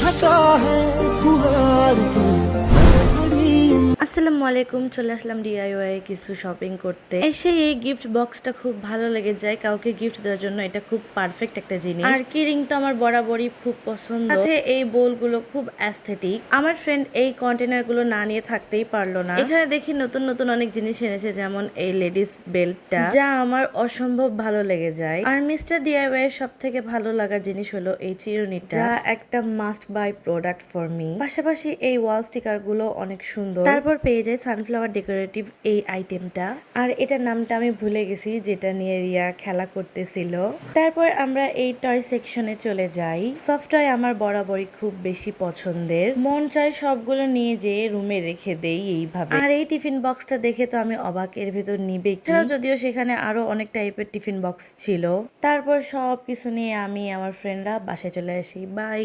छटा है फुहार की আসসালামু আলাইকুম, চলে আসলাম ডিআইওয়াই কিছু শপিং করতে। এসে এই গিফট বক্সটা খুব ভালো লেগে যায়, কাউকে গিফট দেওয়ার জন্য এটা খুব পারফেক্ট একটা জিনিস। আর কি রিং তো আমার বরাবরই খুব পছন্দ, সাথে এই বোলগুলো খুব অ্যাস্থেটিক। আমার ফ্রেন্ড এই কন্টেনার গুলো না নিয়ে থাকতেই পারলো না। এখানে দেখি নতুন নতুন অনেক জিনিস এনেছে, যেমন এই লেডিস বেল্টটা, যা আমার অসম্ভব ভালো লেগে যায়। আর মিস্টার ডিআইওয়াই এর সব থেকে ভালো লাগার জিনিস হলো এই চিরুনিটা, যা একটা must by product for me. পাশাপাশি এই ওয়াল স্টিকার গুলো অনেক সুন্দর। তারপর পেয়ে যায় সানফ্লাওয়ার ডেকোরেটিভ এই আইটেমটা, আর এটার নামটা আমি ভুলে গেছি, যেটা নিয়ে রিয়া খেলা করতেছিল। তারপর আমরা এই টয় সেকশনে চলে যাই। সফট টয় আমার বরাবরই খুব বেশি পছন্দের, মন চায় সবগুলো নিয়ে যেয়ে রুমে রেখে দেই এইভাবে। আর এই টিফিন বক্সটা দেখে তো আমি অবাক, এর ভেতর নিবে কি। যদিও সেখানে আরো অনেক টাইপের টিফিন বক্স ছিল। তারপর সব কিছু নিয়ে আমি আমার ফ্রেন্ডরা বাসায় চলে আসি। বাই।